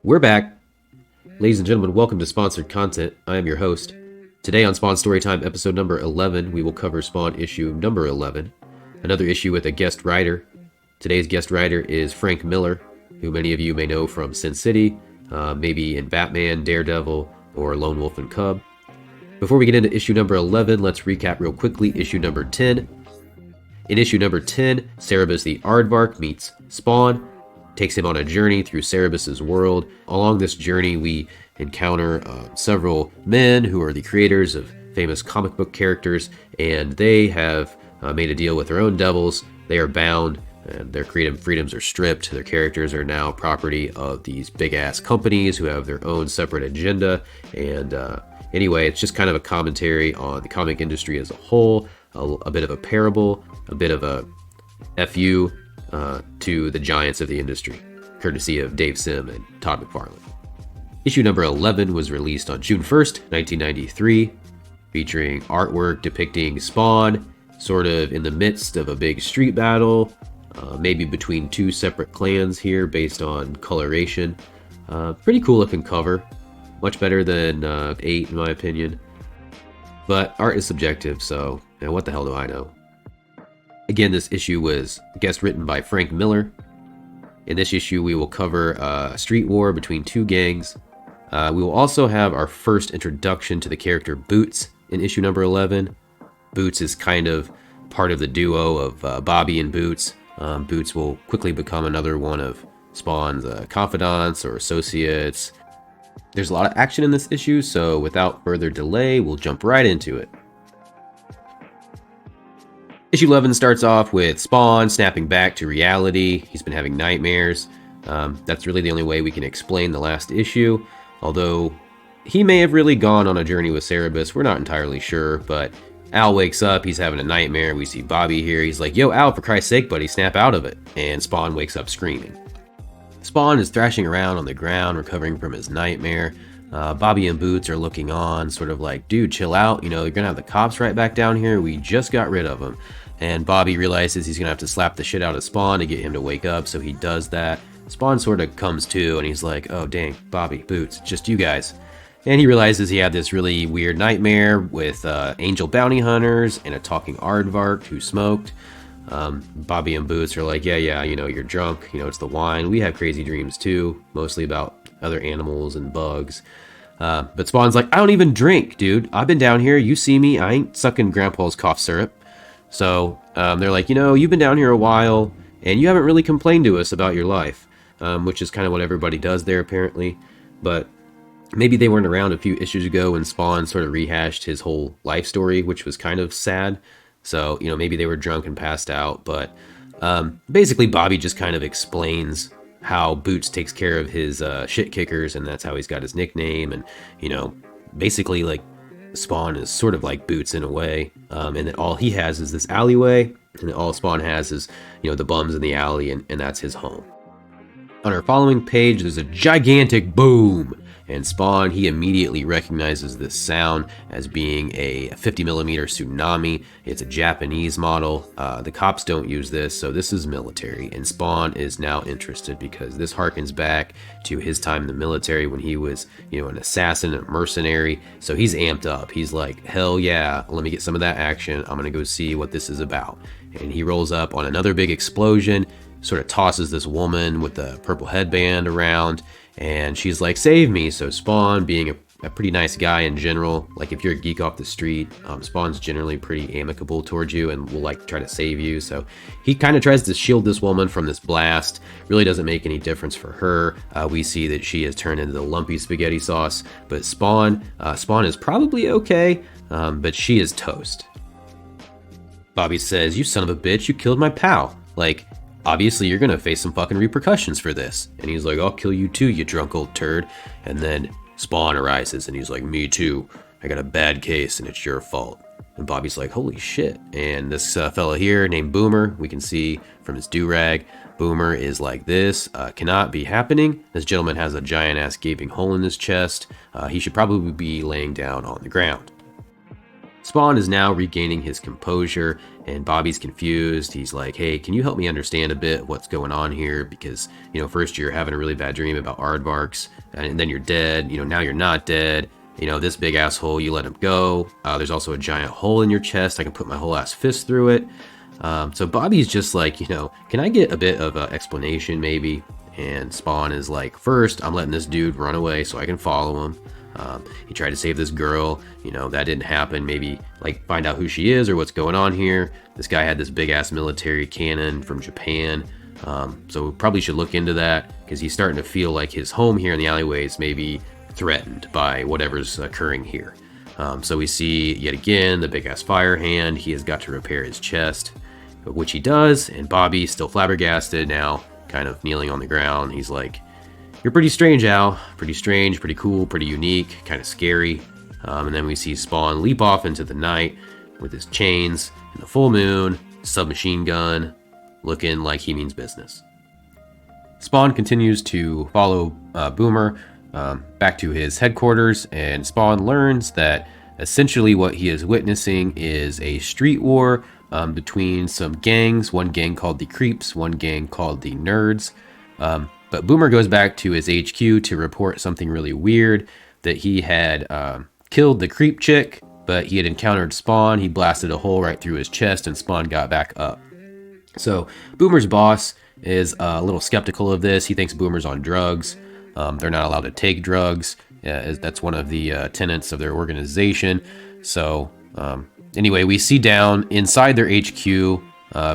We're back. Ladies and gentlemen, welcome to Sponsored Content. I am your host. Today on Spawn Storytime episode number 11, we will cover Spawn issue number 11, another issue with a guest writer. Today's guest writer is Frank Miller, who many of you may know from Sin City, maybe in Batman, Daredevil, or Lone Wolf and Cub. Before we get into issue number 11, let's recap real quickly issue number 10. In issue number 10, Cerebus the Aardvark meets Spawn, takes him on a journey through Cerebus's world. Along this journey, we encounter several men who are the creators of famous comic book characters, and they have made a deal with their own devils. They are bound, and their creative freedoms are stripped. Their characters are now property of these big-ass companies who have their own separate agenda. And anyway, it's just kind of a commentary on the comic industry as a whole, a bit of a parable, a bit of a FU to the giants of the industry, courtesy of Dave Sim and Todd McFarlane. Issue number 11 was released on June 1st, 1993, featuring artwork depicting Spawn sort of in the midst of a big street battle, maybe between two separate clans here based on coloration. Pretty cool looking cover, much better than 8 in my opinion, but art is subjective, so what the hell do I know? Again, this issue was guest written by Frank Miller. In this issue, we will cover a street war between two gangs. We will also have our first introduction to the character Boots in issue number 11. Boots is kind of part of the duo of Bobby and Boots. Boots will quickly become another one of Spawn's confidants or associates. There's a lot of action in this issue, so without further delay, we'll jump right into it. Issue 11 starts off with Spawn snapping back to reality. He's been having nightmares. That's really the only way we can explain the last issue. Although he may have really gone on a journey with Cerebus, we're not entirely sure. But Al wakes up, he's having a nightmare. We see Bobby here. He's like, "Yo, Al, for Christ's sake, buddy, snap out of it." And Spawn wakes up screaming. Spawn is thrashing around on the ground, recovering from his nightmare. Bobby and Boots are looking on, sort of like, "Dude, chill out. You know, you're gonna have the cops right back down here. We just got rid of them." And Bobby realizes he's gonna have to slap the shit out of Spawn to get him to wake up, so he does that. Spawn sort of comes to, and he's like, "Oh, dang, Bobby, Boots, just you guys." And he realizes he had this really weird nightmare with angel bounty hunters and a talking aardvark who smoked. Bobby and Boots are like, yeah, you know, you're drunk. You know, it's the wine. We have crazy dreams too, mostly about other animals and bugs. But Spawn's like, "I don't even drink, dude. I've been down here. You see me. I ain't sucking Grandpa's cough syrup." So they're like, "You know, you've been down here a while, and you haven't really complained to us about your life," which is kind of what everybody does there, apparently. But maybe they weren't around a few issues ago when Spawn sort of rehashed his whole life story, which was kind of sad. So, you know, maybe they were drunk and passed out. But basically, Bobby just kind of explains how Boots takes care of his shit kickers, and that's how he's got his nickname. And, you know, basically, like, Spawn is sort of like Boots in a way, and that all he has is this alleyway, and all Spawn has is, you know, the bums in the alley, and that's his home. On our following page, there's a gigantic boom, and Spawn, he immediately recognizes this sound as being a 50mm tsunami. It's a Japanese model. The cops don't use this, so this is military, and Spawn is now interested because this harkens back to his time in the military when he was, you know, an assassin, a mercenary. So he's amped up. He's like, "Hell yeah, let me get some of that action. I'm gonna go see what this is about." And he rolls up on another big explosion, sort of tosses this woman with the purple headband around, and she's like, "Save me." So Spawn, being a pretty nice guy in general, like if you're a geek off the street, Spawn's generally pretty amicable towards you and will like try to save you. So he kind of tries to shield this woman from this blast. Really doesn't make any difference for her. We see that she has turned into the lumpy spaghetti sauce, but Spawn is probably okay, but she is toast. Bobby says, "You son of a bitch, you killed my pal. Like, obviously you're gonna face some fucking repercussions for this." And he's like, "I'll kill you too, you drunk old turd." And then Spawn arises and he's like, "Me too. I got a bad case and it's your fault." And Bobby's like, "Holy shit." And this fella here named Boomer, we can see from his do-rag, Boomer is like, "This cannot be happening. This gentleman has a giant ass gaping hole in his chest. He should probably be laying down on the ground." Spawn is now regaining his composure, and Bobby's confused. He's like, hey, can you help me understand a bit what's going on here? Because, first you're having a really bad dream about aardvarks, and then you're dead. Now you're not dead. This big asshole, you let him go. There's also a giant hole in your chest. I can put my whole ass fist through it. So Bobby's just like, can I get a bit of an explanation maybe? And Spawn is like, first, I'm letting this dude run away so I can follow him. He tried to save this girl, that didn't happen. Maybe like find out who she is or what's going on here. This guy had this big ass military cannon from Japan. So we probably should look into that because he's starting to feel like his home here in the alleyways may be threatened by whatever's occurring here. So we see yet again the big ass fire hand. He has got to repair his chest, which he does. And Bobby, still flabbergasted now, kind of kneeling on the ground. He's like, you're pretty strange, Al. Pretty strange, pretty cool, pretty unique, kind of scary. And then we see Spawn leap off into the night with his chains and the full moon, submachine gun, looking like he means business. Spawn continues to follow Boomer back to his headquarters, and Spawn learns that essentially what he is witnessing is a street war between some gangs, one gang called the Creeps, one gang called the Nerds. But Boomer goes back to his HQ to report something really weird, that he had killed the creep chick, but he had encountered Spawn. He blasted a hole right through his chest, and Spawn got back up. So Boomer's boss is a little skeptical of this. He thinks Boomer's on drugs. They're not allowed to take drugs. That's one of the tenets of their organization. So anyway, we see down inside their HQ,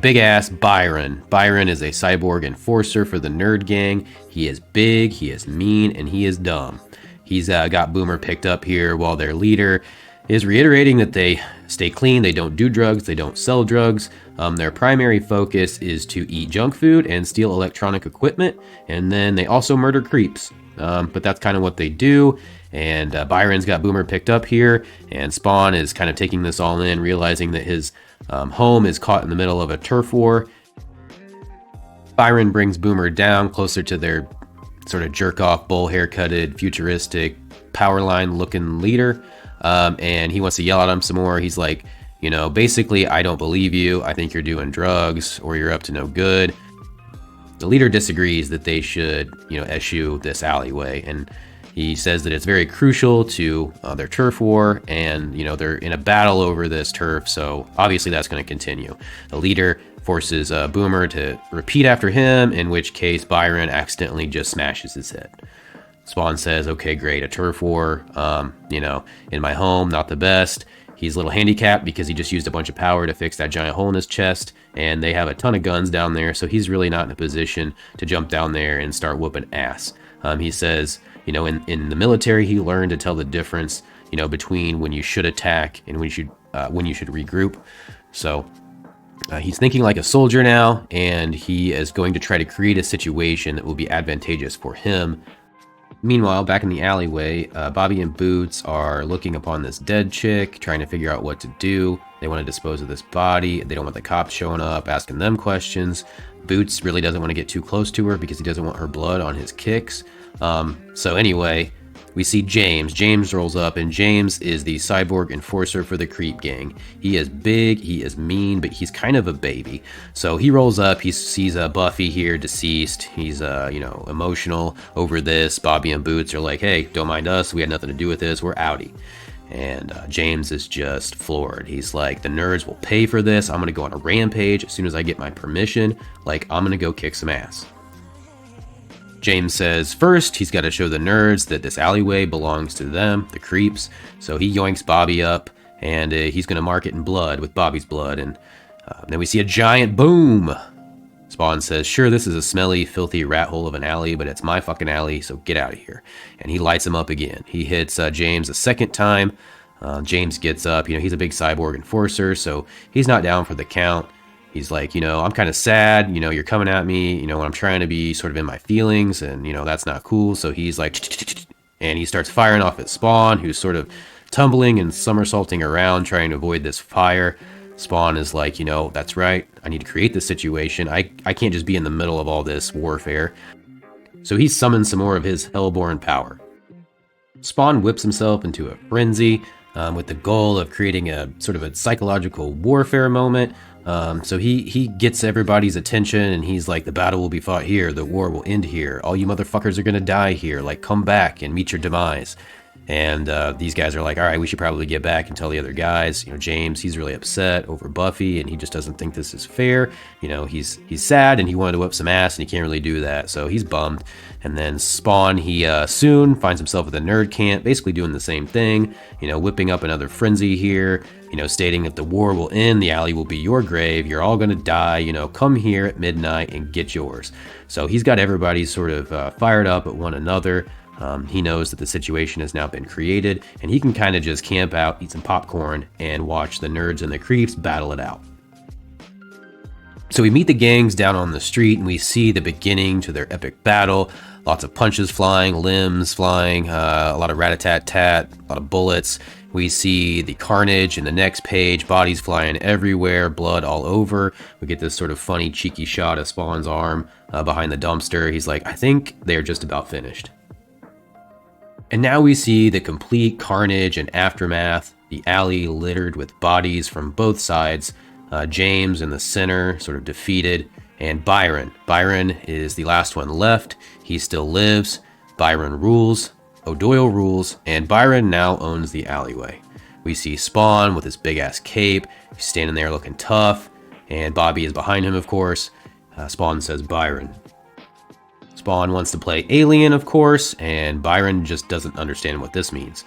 big ass Byron. Byron is a cyborg enforcer for the Nerd Gang. He is big, he is mean, and he is dumb. He's got Boomer picked up here while their leader is reiterating that they stay clean, they don't do drugs, they don't sell drugs. Their primary focus is to eat junk food and steal electronic equipment, and then they also murder creeps. But that's kind of what they do. And Byron's got Boomer picked up here, and Spawn is kind of taking this all in, realizing that his home is caught in the middle of a turf war. Byron brings Boomer down closer to their sort of jerk-off, bowl haircutted, futuristic, power line looking leader. And he wants to yell at him some more. He's like, basically, I don't believe you. I think you're doing drugs or you're up to no good. The leader disagrees that they should, eschew this alleyway. And he says that it's very crucial to their turf war, and they're in a battle over this turf, so obviously that's going to continue. The leader forces Boomer to repeat after him, in which case Byron accidentally just smashes his head. Spawn says, okay, great, a turf war, in my home, not the best. He's a little handicapped because he just used a bunch of power to fix that giant hole in his chest, and they have a ton of guns down there, so he's really not in a position to jump down there and start whooping ass. He says, in the military, he learned to tell the difference, between when you should attack and when you should regroup. So he's thinking like a soldier now, and he is going to try to create a situation that will be advantageous for him. Meanwhile, back in the alleyway, Bobby and Boots are looking upon this dead chick, trying to figure out what to do. They want to dispose of this body. They don't want the cops showing up, asking them questions. Boots really doesn't want to get too close to her because he doesn't want her blood on his kicks. So anyway, we see James. James rolls up, and James is the cyborg enforcer for the Creep Gang. He is big, he is mean, but he's kind of a baby. So he rolls up, he sees Buffy here, deceased. He's, emotional over this. Bobby and Boots are like, hey, don't mind us. We had nothing to do with this. We're outie. And James is just floored. He's like, the nerds will pay for this. I'm going to go on a rampage as soon as I get my permission. Like, I'm going to go kick some ass. James says first he's got to show the nerds that this alleyway belongs to them, the creeps. So he yoinks Bobby up, and he's going to mark it in blood with Bobby's blood. And then we see a giant boom. Spawn says, sure, this is a smelly, filthy rat hole of an alley, but it's my fucking alley, so get out of here. And he lights him up again. He hits James a second time. James gets up. He's a big cyborg enforcer, so he's not down for the count. He's like, I'm kind of sad, you're coming at me, when I'm trying to be sort of in my feelings, and, that's not cool. So he's like, and he starts firing off at Spawn, who's sort of tumbling and somersaulting around, trying to avoid this fire. Spawn is like, that's right, I need to create this situation. I can't just be in the middle of all this warfare. So he summons some more of his hellborn power. Spawn whips himself into a frenzy. with the goal of creating a sort of a psychological warfare moment. So he gets everybody's attention, and he's like, the battle will be fought here, the war will end here, all you motherfuckers are gonna die here, like, come back and meet your demise. And these guys are like, all right, we should probably get back and tell the other guys. James, he's really upset over Buffy, and he just doesn't think this is fair. He's sad, and he wanted to whip some ass, and he can't really do that, so he's bummed. And then Spawn, he soon finds himself at the nerd camp, basically doing the same thing, whipping up another frenzy here, stating that the war will end, the alley will be your grave, you're all gonna die, come here at midnight and get yours. So he's got everybody sort of fired up at one another. He knows that the situation has now been created, and he can kind of just camp out, eat some popcorn, and watch the nerds and the creeps battle it out. So we meet the gangs down on the street, and we see the beginning to their epic battle. Lots of punches flying, limbs flying, a lot of rat-a-tat-tat, a lot of bullets. We see the carnage in the next page, bodies flying everywhere, blood all over. We get this sort of funny, cheeky shot of Spawn's arm behind the dumpster. He's like, I think they're just about finished. And now we see the complete carnage and aftermath, the alley littered with bodies from both sides, James in the center, sort of defeated, and Byron. Byron is the last one left. He still lives. Byron rules. O'Doyle rules, and Byron now owns the alleyway. We see Spawn with his big-ass cape. He's standing there looking tough, and Bobby is behind him, of course. Spawn says Byron. Spawn wants to play alien, of course, and Byron just doesn't understand what this means.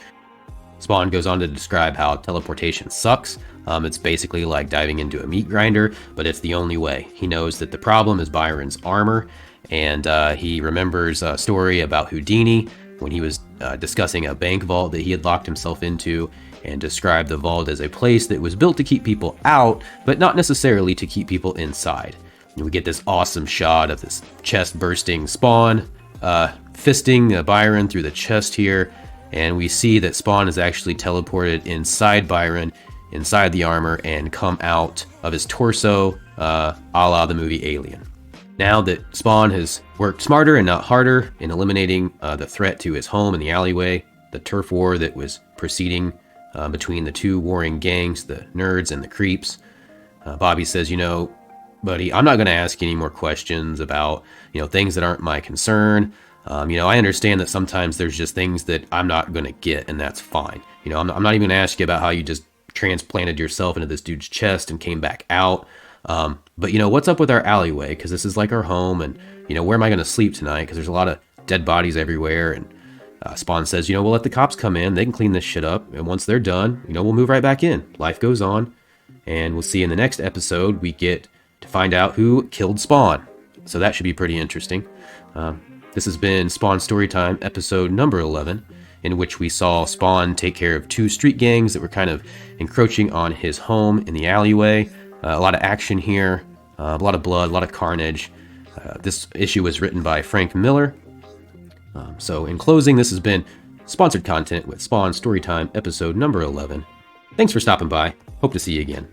Spawn goes on to describe how teleportation sucks. It's basically like diving into a meat grinder, but it's the only way. He knows that the problem is Byron's armor, and he remembers a story about Houdini when he was discussing a bank vault that he had locked himself into, and described the vault as a place that was built to keep people out, but not necessarily to keep people inside. We get this awesome shot of this chest-bursting Spawn fisting Byron through the chest here, and we see that Spawn is actually teleported inside Byron, inside the armor, and come out of his torso, a la the movie Alien. Now that Spawn has worked smarter and not harder in eliminating the threat to his home in the alleyway, the turf war that was proceeding between the two warring gangs, the nerds and the creeps, Bobby says, buddy, I'm not going to ask you any more questions about, things that aren't my concern. I understand that sometimes there's just things that I'm not going to get, and that's fine. I'm not even going to ask you about how you just transplanted yourself into this dude's chest and came back out. But what's up with our alleyway? Because this is like our home, and, where am I going to sleep tonight? Because there's a lot of dead bodies everywhere. And Spawn says, we'll let the cops come in. They can clean this shit up. And once they're done, we'll move right back in. Life goes on. And we'll see in the next episode, we get to find out who killed Spawn. So that should be pretty interesting. This has been Spawn Storytime, episode number 11, in which we saw Spawn take care of two street gangs that were kind of encroaching on his home in the alleyway. A lot of action here, a lot of blood, a lot of carnage. This issue was written by Frank Miller. So in closing, this has been sponsored content with Spawn Storytime, episode number 11. Thanks for stopping by. Hope to see you again.